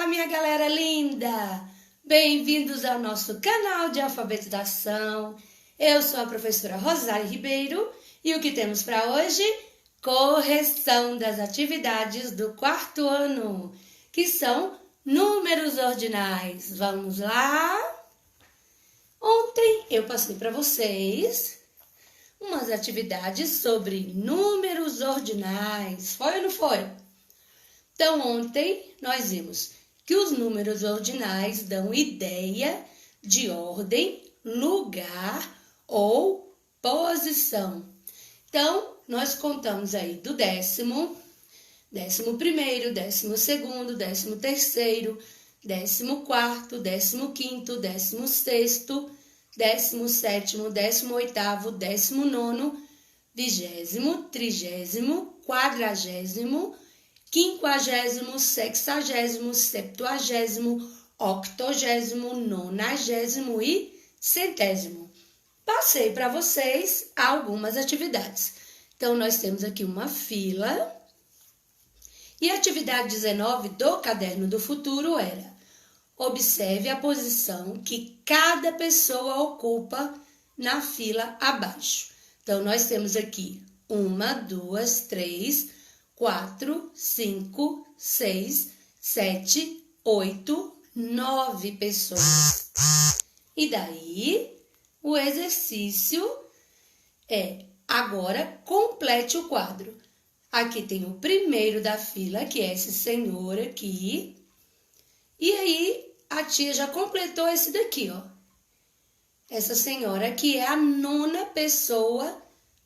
Fala, minha galera linda! Bem-vindos ao nosso canal de alfabetização. Eu sou a professora Rosário Ribeiro e o que temos para hoje? Correção das atividades do quarto ano, que são números ordinais. Vamos lá? Ontem eu passei para vocês umas atividades sobre números ordinais. Foi ou não foi? Então, ontem nós vimos que os números ordinais dão ideia de ordem, lugar ou posição. Então, nós contamos aí do 10º, 11º, 12º, 13º, 14º, 15º, 16º, 17º, 18º, 19º, 20º, 30º, 40º, 50º, 60º, 70º, 80º, 90º e 100º. Passei para vocês algumas atividades. Então, nós temos aqui uma fila. E a atividade 19 do Caderno do Futuro era: observe a posição que cada pessoa ocupa na fila abaixo. Então, nós temos aqui 1, 2, 3, 4, 5, 6, 7, 8, 9 pessoas. E daí, o exercício é: agora complete o quadro. Aqui tem o primeiro da fila, que é esse senhor aqui. E aí, a tia já completou esse daqui, ó. Essa senhora aqui é a 9ª pessoa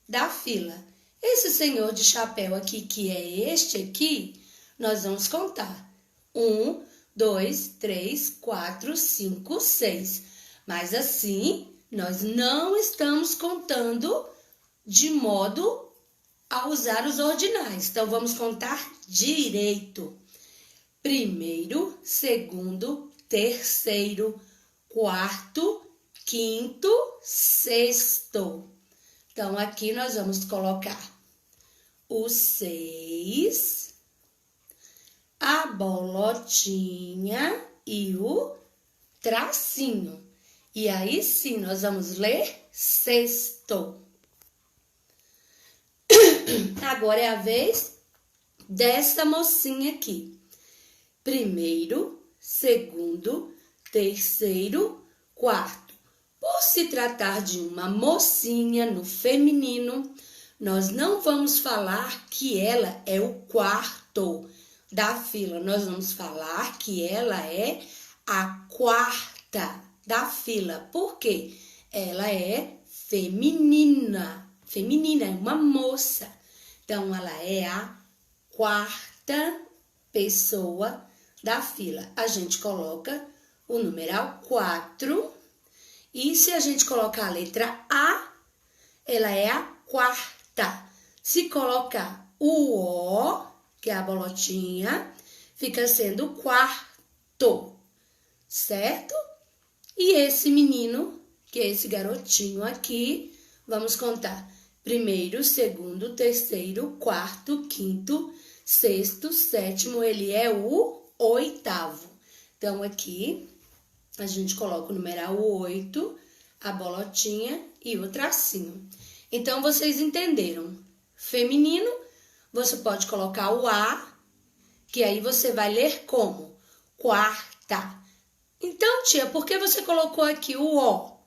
da fila. Esse senhor de chapéu aqui, que é este aqui, nós vamos contar. 1, 2, 3, 4, 5, 6. Mas assim, nós não estamos contando de modo a usar os ordinais. Então, vamos contar direito. Primeiro, segundo, terceiro, quarto, quinto, sexto. Então, aqui nós vamos colocar o 6, a bolotinha e o tracinho. E aí sim, nós vamos ler sexto. Agora é a vez dessa mocinha aqui. Primeiro, segundo, terceiro, quarto. Por se tratar de uma mocinha no feminino, nós não vamos falar que ela é o quarto da fila. Nós vamos falar que ela é a quarta da fila. Por quê? Ela é feminina. Feminina, é uma moça. Então, ela é a quarta pessoa da fila. A gente coloca o numeral 4. E se a gente colocar a letra A, ela é a quarta. Se colocar o O, que é a bolotinha, fica sendo o quarto, certo? E esse menino, que é esse garotinho aqui, vamos contar. Primeiro, segundo, terceiro, quarto, quinto, sexto, sétimo, ele é o 8º. Então, aqui a gente coloca o numeral 8, a bolotinha e o tracinho. Então, vocês entenderam? Feminino, você pode colocar o A, que aí você vai ler como? Quarta. Então, tia, por que você colocou aqui o O?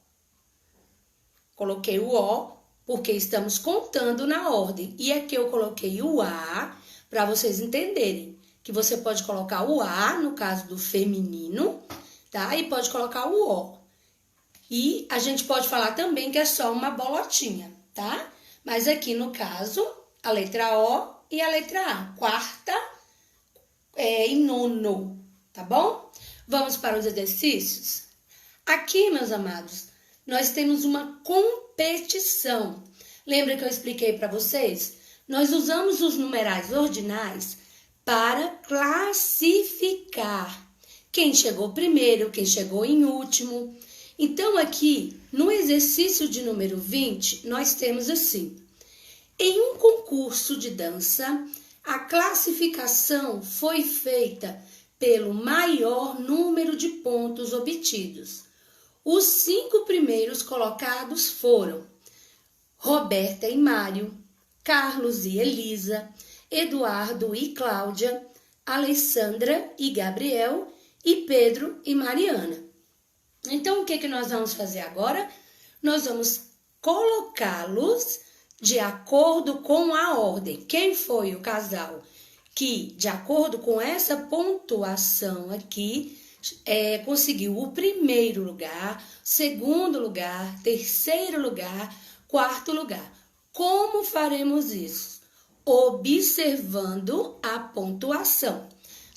Coloquei o O porque estamos contando na ordem. E aqui eu coloquei o A para vocês entenderem que você pode colocar o A, no caso do feminino, tá? E pode colocar o O. E a gente pode falar também que é só uma bolotinha, tá? Mas aqui, no caso, a letra O e a letra A. Quarta e nono, tá bom? Vamos para os exercícios? Aqui, meus amados, nós temos uma competição. Lembra que eu expliquei para vocês? Nós usamos os numerais ordinais para classificar quem chegou primeiro, quem chegou em último. Então, aqui, no exercício de número 20, nós temos assim: em um concurso de dança, a classificação foi feita pelo maior número de pontos obtidos. Os 5 primeiros colocados foram Roberta e Mário, Carlos e Elisa, Eduardo e Cláudia, Alessandra e Gabriel e Pedro e Mariana. Então, o que nós vamos fazer agora? Nós vamos colocá-los de acordo com a ordem. Quem foi o casal que, de acordo com essa pontuação aqui, conseguiu o primeiro lugar, segundo lugar, terceiro lugar, quarto lugar? Como faremos isso? Observando a pontuação.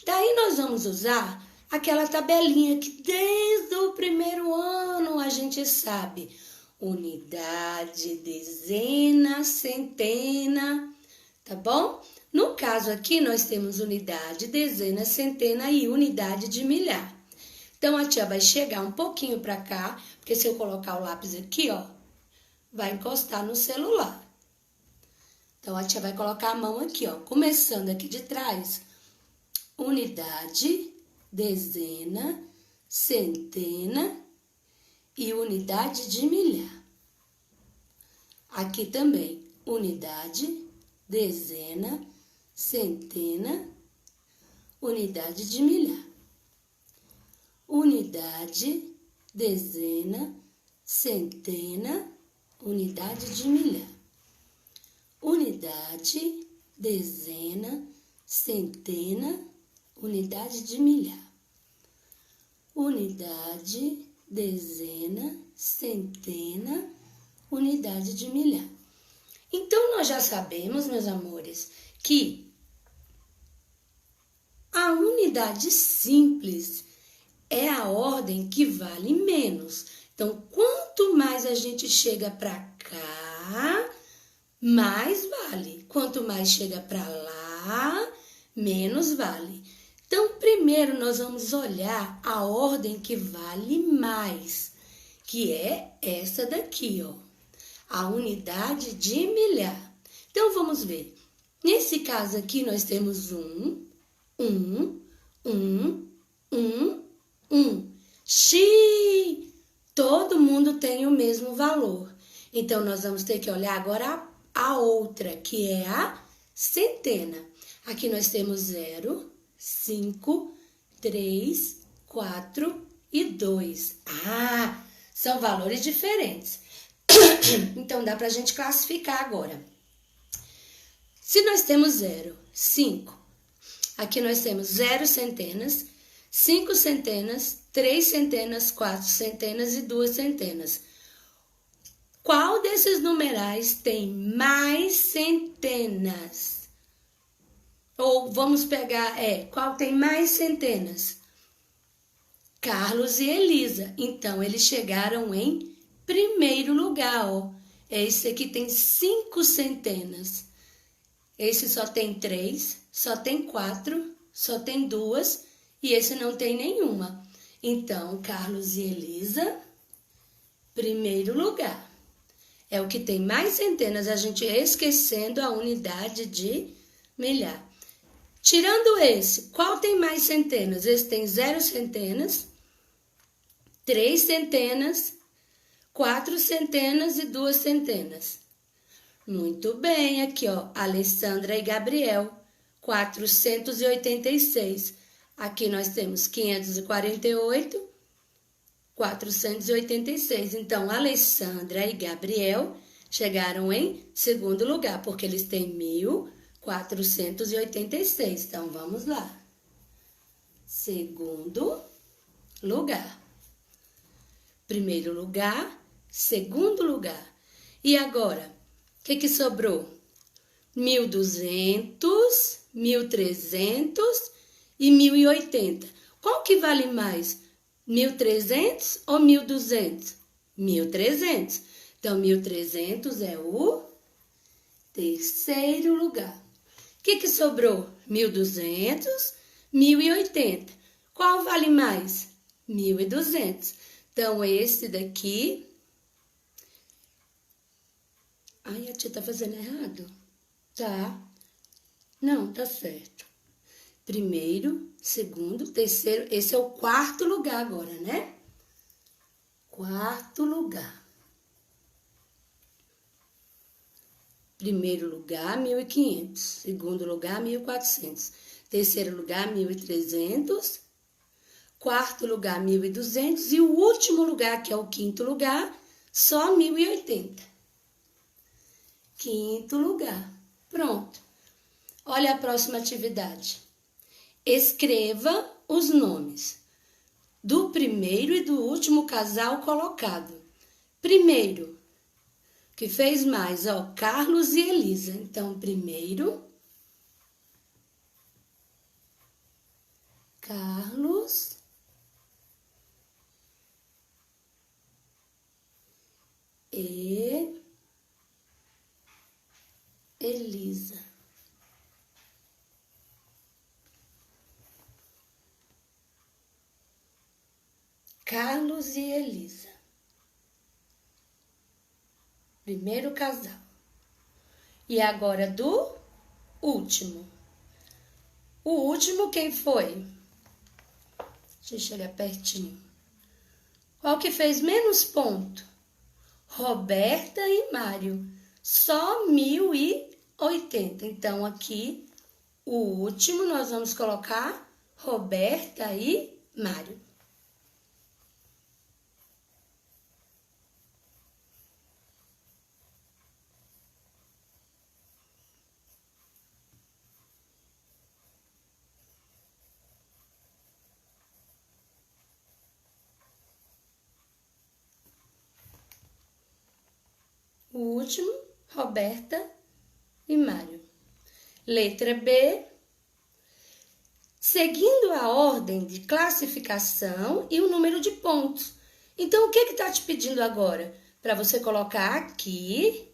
Daí nós vamos usar aquela tabelinha que desde o primeiro ano a gente sabe. Unidade, dezena, centena, tá bom? No caso aqui, nós temos unidade, dezena, centena e unidade de milhar. Então, a tia vai chegar um pouquinho para cá, porque se eu colocar o lápis aqui, ó, vai encostar no celular. Então, a tia vai colocar a mão aqui, ó, começando aqui de trás. Unidade, dezena, centena e unidade de milhar. Aqui também, unidade, dezena, centena, unidade de milhar. Unidade, dezena, centena, unidade de milhar. Unidade, dezena, centena, unidade de milhar. Unidade, dezena, centena, unidade de milhar. Então, nós já sabemos, meus amores, que a unidade simples é a ordem que vale menos. Então, quanto mais a gente chega para cá, mais vale. Quanto mais chega para lá, menos vale. Então, primeiro nós vamos olhar a ordem que vale mais, que é essa daqui, ó, a unidade de milhar. Então, vamos ver. Nesse caso aqui, nós temos 1. Xiii! Todo mundo tem o mesmo valor. Então, nós vamos ter que olhar agora a outra, que é a centena. Aqui nós temos 0, 5, 3, 4 e 2. Ah, são valores diferentes. Então, dá para a gente classificar agora. Se nós temos 0, 5, aqui nós temos 0 centenas, 5 centenas, 3 centenas, 4 centenas e 2 centenas. Qual desses numerais tem mais centenas? Ou vamos pegar, qual tem mais centenas? Carlos e Elisa. Então, eles chegaram em primeiro lugar, ó. Esse aqui tem 5 centenas. Esse só tem 3, só tem 4, só tem 2 e esse não tem nenhuma. Então, Carlos e Elisa, primeiro lugar. É o que tem mais centenas, a gente esquecendo a unidade de milhar. Tirando esse, qual tem mais centenas? Esse tem 0 centenas, 3 centenas, 4 centenas e 2 centenas. Muito bem, aqui ó, Alessandra e Gabriel, 486. Aqui nós temos 548, 486. Então, Alessandra e Gabriel chegaram em segundo lugar, porque eles têm 1486. Então, vamos lá. Segundo lugar. Primeiro lugar, segundo lugar. E agora, o que sobrou? 1.200, 1.300 e 1.080. Qual que vale mais? 1.300 ou 1.200? 1.300. Então, 1.300 é o terceiro lugar. O que sobrou? 1.200, 1.080. Qual vale mais? 1.200. Então, esse daqui... Ai, a tia tá fazendo errado. Tá. Não, tá certo. Primeiro, segundo, terceiro. Esse é o quarto lugar agora, né? Quarto lugar. Primeiro lugar, 1.500. Segundo lugar, 1.400. Terceiro lugar, 1.300. Quarto lugar, 1.200. E o último lugar, que é o quinto lugar, só 1.080. Quinto lugar. Pronto. Olha a próxima atividade. Escreva os nomes do primeiro e do último casal colocado. Primeiro, que fez mais, ó, Carlos e Elisa. Então, primeiro, Carlos e Elisa. Carlos e Elisa. Primeiro casal. E agora do último. O último quem foi? Deixa eu olhar pertinho. Qual que fez menos ponto? Roberta e Mário. Só 1.080. Então, aqui, o último nós vamos colocar Roberta e Mário. O último, Roberta e Mário. Letra B. Seguindo a ordem de classificação e o número de pontos. Então, o que está te pedindo agora? Para você colocar aqui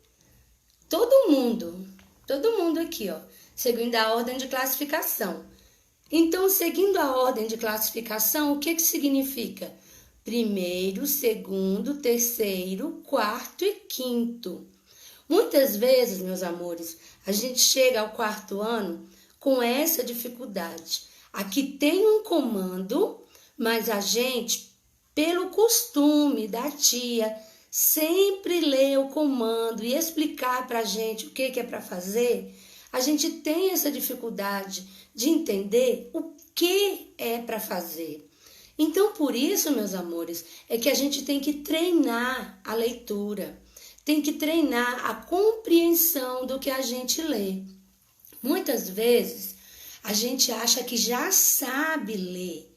todo mundo aqui, ó, seguindo a ordem de classificação. Então, seguindo a ordem de classificação, o que significa? Primeiro, segundo, terceiro, quarto e quinto. Muitas vezes, meus amores, a gente chega ao quarto ano com essa dificuldade. Aqui tem um comando, mas a gente, pelo costume da tia, sempre ler o comando e explicar para a gente o que é para fazer, a gente tem essa dificuldade de entender o que é para fazer. Então, por isso, meus amores, é que a gente tem que treinar a leitura, tem que treinar a compreensão do que a gente lê. Muitas vezes, a gente acha que já sabe ler.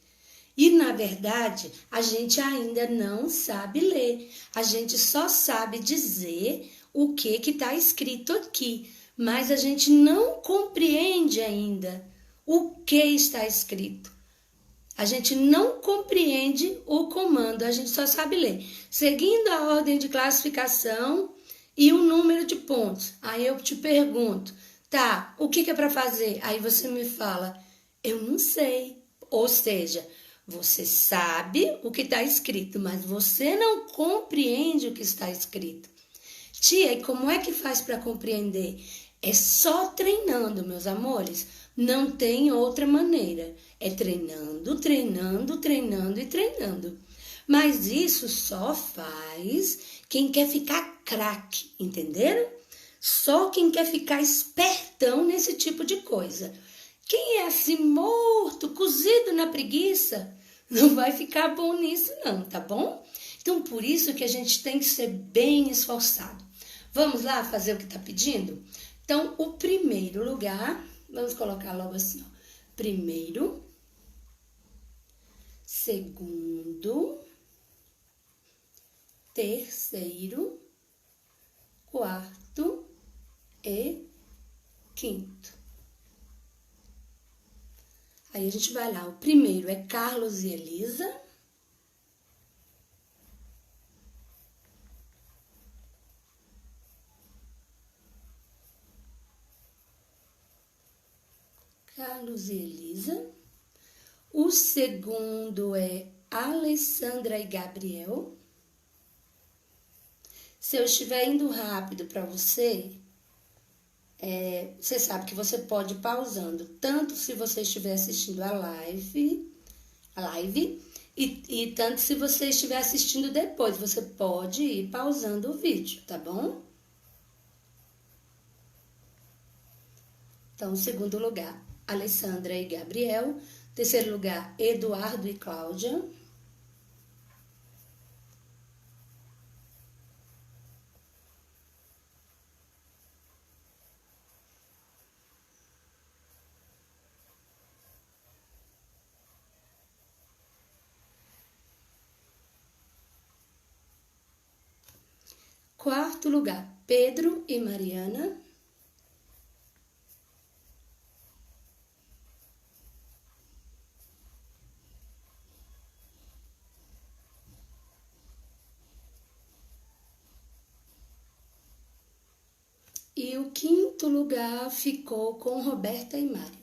E, na verdade, a gente ainda não sabe ler. A gente só sabe dizer o que está escrito aqui. Mas a gente não compreende ainda o que está escrito. A gente não compreende o comando, a gente só sabe ler. Seguindo a ordem de classificação e o número de pontos. Aí eu te pergunto, tá, o que é para fazer? Aí você me fala, eu não sei. Ou seja, você sabe o que está escrito, mas você não compreende o que está escrito. Tia, e como é que faz para compreender? É só treinando, meus amores. Não tem outra maneira. É treinando, treinando, treinando e treinando. Mas isso só faz quem quer ficar craque, entenderam? Só quem quer ficar espertão nesse tipo de coisa. Quem é assim morto, cozido na preguiça, não vai ficar bom nisso não, tá bom? Então, por isso que a gente tem que ser bem esforçado. Vamos lá fazer o que está pedindo? Então, o primeiro lugar, vamos colocar logo assim, ó. Primeiro, segundo, terceiro, quarto e quinto. Aí a gente vai lá, o primeiro é Carlos e Elisa. Carlos e Elisa. O segundo é Alessandra e Gabriel. Se eu estiver indo rápido para você, Você sabe que você pode ir pausando, tanto se você estiver assistindo a live e tanto se você estiver assistindo depois, você pode ir pausando o vídeo, tá bom? Então, segundo lugar, Alessandra e Gabriel. Terceiro lugar, Eduardo e Cláudia. Quarto lugar, Pedro e Mariana. E o quinto lugar ficou com Roberta e Mário.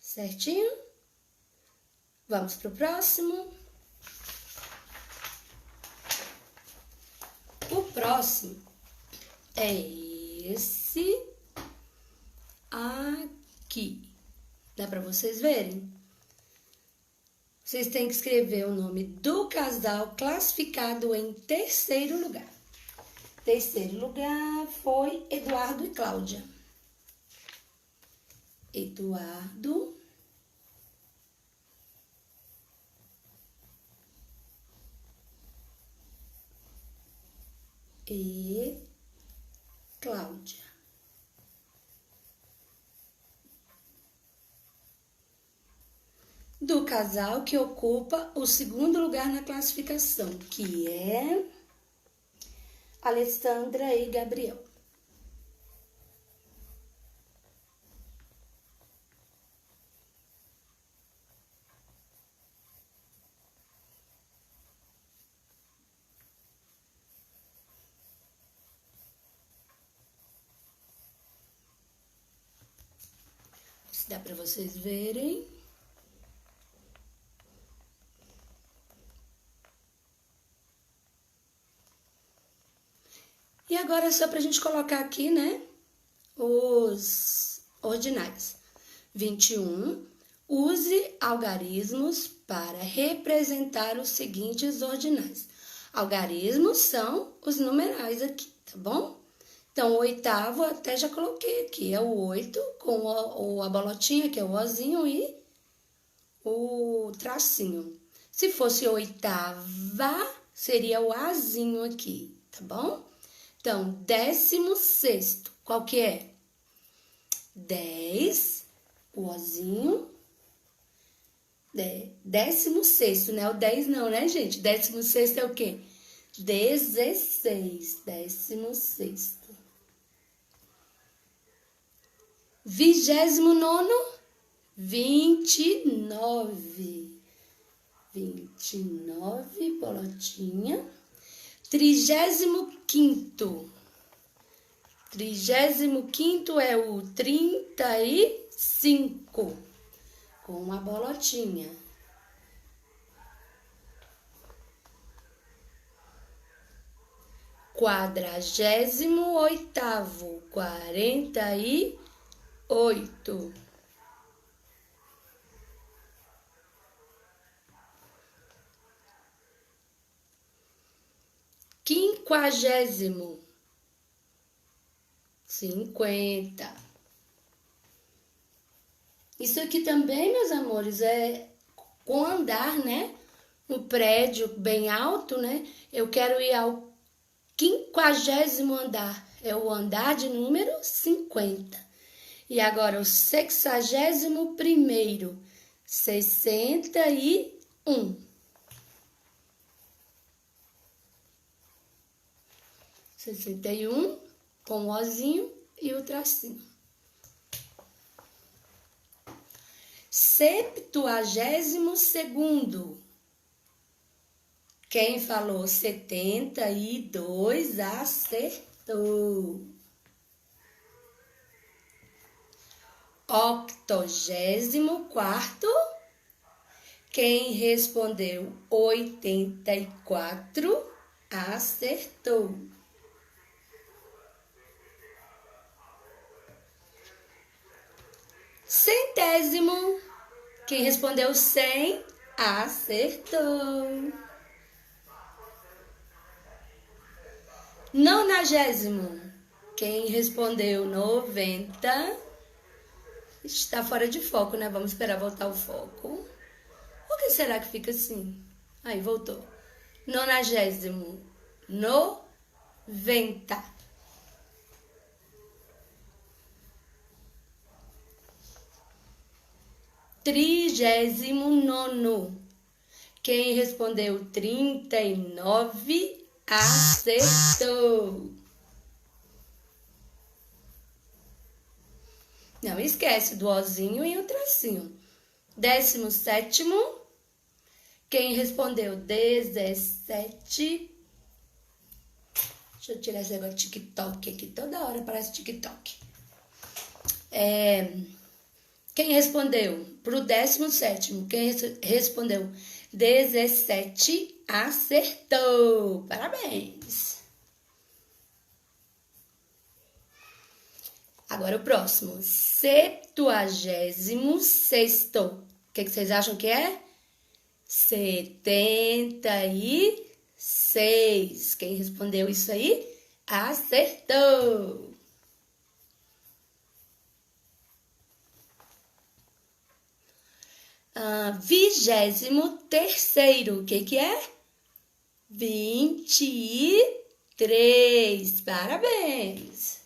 Certinho? Vamos pro próximo. O próximo é esse aqui. Dá para vocês verem? Vocês têm que escrever o nome do casal classificado em terceiro lugar. Terceiro lugar foi Eduardo e Cláudia. Eduardo e Cláudia. Do casal que ocupa o segundo lugar na classificação, que é Alessandra e Gabriel. Se dá para vocês verem. E agora é só para a gente colocar aqui, né, os ordinais. 21. Use algarismos para representar os seguintes ordinais. Algarismos são os numerais aqui, tá bom? Então, o oitavo até já coloquei aqui, é o 8 com a bolotinha, que é o ozinho, e o tracinho. Se fosse oitava, seria o azinho aqui, tá bom? Então, 16º, qual que é? 10, o ozinho. 16º, né? O 10 não, né, gente? 16º é o quê? 16, 16º. 29º, 29. 29, bolotinha. 35º. 35º é o 35, com uma bolotinha. 48º, 48. 50º, 50. Isso aqui também, meus amores, é com andar, né? Um prédio bem alto, né? Eu quero ir ao 50º andar. É o andar de número 50. E agora o 61º, 61. 61, com o ozinho e o tracinho. 72º. Quem falou 72 acertou. 84º. Quem respondeu 84 acertou. 100º. Quem respondeu 100 acertou. 90º. Quem respondeu 90 está fora de foco, né? Vamos esperar voltar o foco. Por que será que fica assim? Aí, voltou. 90º. 90. 39º. Quem respondeu 39 acertou. Não esquece do ozinho e o tracinho. 17º. Quem respondeu 17. Deixa eu tirar esse negócio de TikTok aqui. Toda hora parece TikTok. Quem respondeu pro 17º? Quem respondeu 17 acertou. Parabéns. Agora o próximo. 76º. O que vocês acham que é? 76. Quem respondeu isso aí? Acertou. 23º. O que é? 23. Parabéns.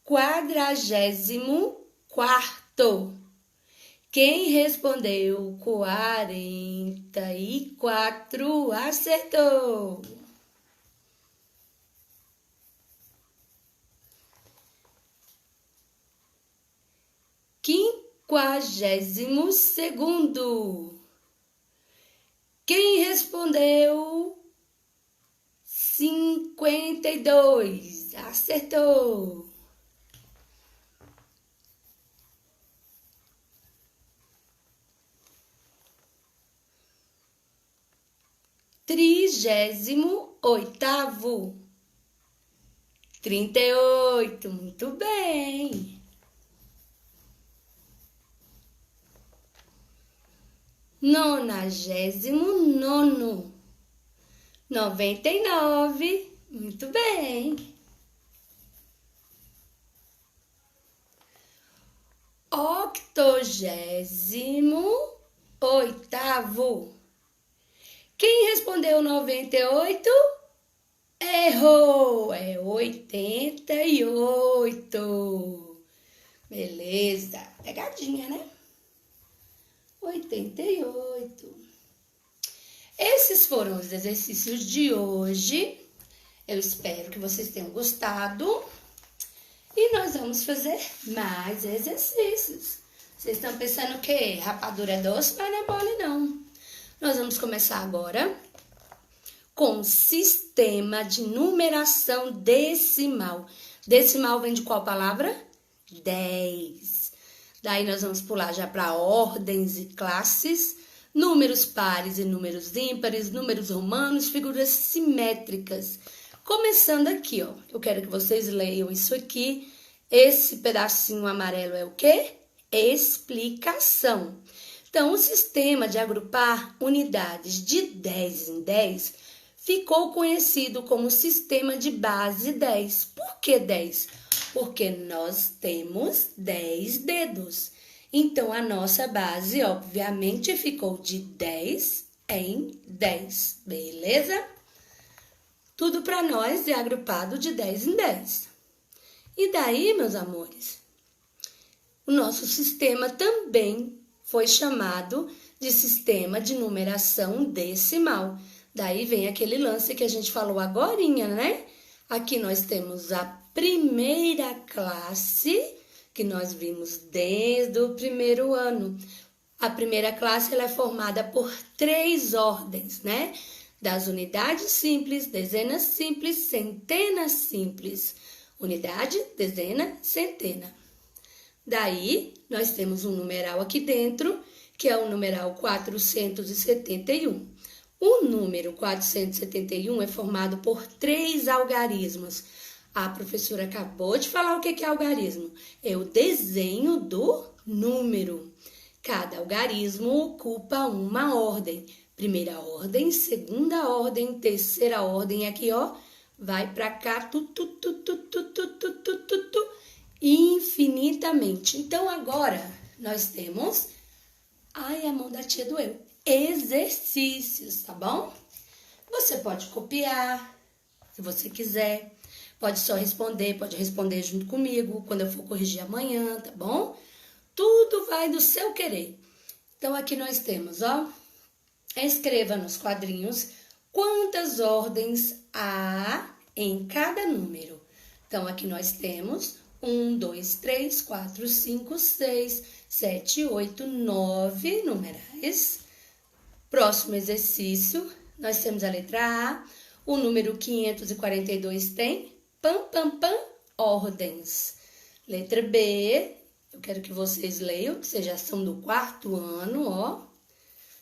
44º. Quem respondeu 44 acertou. 52º. Quem respondeu 52 acertou. 38º. 38, muito bem. 99º. 99, muito bem. 88º. Quem respondeu 98? Errou, é 88. Beleza, pegadinha, né? 88. Esses foram os exercícios de hoje. Eu espero que vocês tenham gostado. E nós vamos fazer mais exercícios. Vocês estão pensando o quê? Rapadura é doce, mas não é mole, não. Nós vamos começar agora com sistema de numeração decimal. Decimal vem de qual palavra? 10. Daí nós vamos pular já para ordens e classes, números pares e números ímpares, números romanos, figuras simétricas. Começando aqui, ó, eu quero que vocês leiam isso aqui. Esse pedacinho amarelo é o quê? Explicação. Então, o sistema de agrupar unidades de 10 em 10 ficou conhecido como sistema de base 10. Por que 10? Porque nós temos 10 dedos. Então, a nossa base, obviamente, ficou de 10 em 10. Beleza? Tudo para nós é agrupado de 10 em 10. E daí, meus amores, o nosso sistema também foi chamado de sistema de numeração decimal. Daí vem aquele lance que a gente falou agorinha, né? Aqui nós temos a primeira classe, que nós vimos desde o primeiro ano. A primeira classe ela é formada por 3 ordens, né? Das unidades simples, dezenas simples, centenas simples. Unidade, dezena, centena. Daí, nós temos um numeral aqui dentro, que é o numeral 471. O número 471 é formado por 3 algarismos. A professora acabou de falar o que é algarismo. É o desenho do número. Cada algarismo ocupa uma ordem. Primeira ordem, segunda ordem, terceira ordem. Aqui, ó, vai para cá, infinitamente. Então, agora, nós temos... Ai, a mão da tia doeu. Exercícios, tá bom? Você pode copiar, se você quiser. Pode só responder, pode responder junto comigo, quando eu for corrigir amanhã, tá bom? Tudo vai do seu querer. Então, aqui nós temos, ó. Escreva nos quadrinhos quantas ordens há em cada número. Então, aqui nós temos 1, 2, 3, 4, 5, 6, 7, 8, 9 numerais. Próximo exercício, nós temos a letra A. O número 542 tem ordens. Letra B, eu quero que vocês leiam, que vocês já são do 4º ano, ó.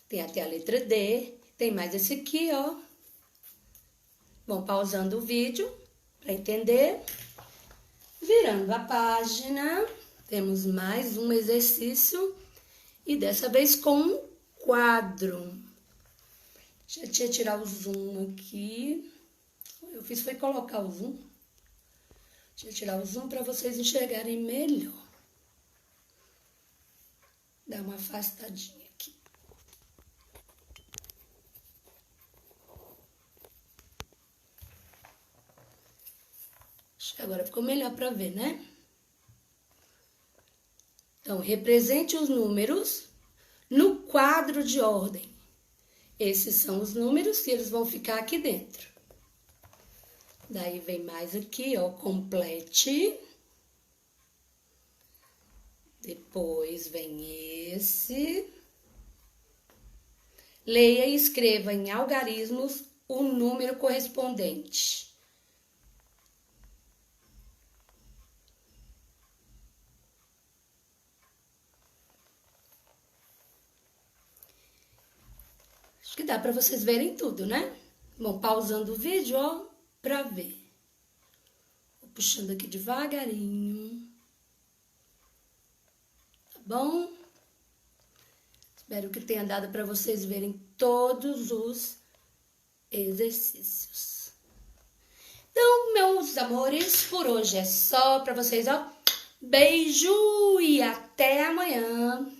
Tem até a letra D, tem mais esse aqui, ó. Vão pausando o vídeo para entender. Virando a página, temos mais um exercício e dessa vez com um quadro. Deixa eu tirar o zoom aqui. Eu fiz foi colocar o zoom. Deixa eu tirar o zoom para vocês enxergarem melhor. Dá uma afastadinha aqui. Acho que agora ficou melhor para ver, né? Então, represente os números no quadro de ordem. Esses são os números que eles vão ficar aqui dentro. Daí vem mais aqui, ó, complete. Depois vem esse. Leia e escreva em algarismos o número correspondente. Acho que dá para vocês verem tudo, né? Vão pausando o vídeo, ó, para ver. Vou puxando aqui devagarinho. Tá bom? Espero que tenha dado para vocês verem todos os exercícios. Então, meus amores, por hoje é só para vocês, ó. Beijo e até amanhã.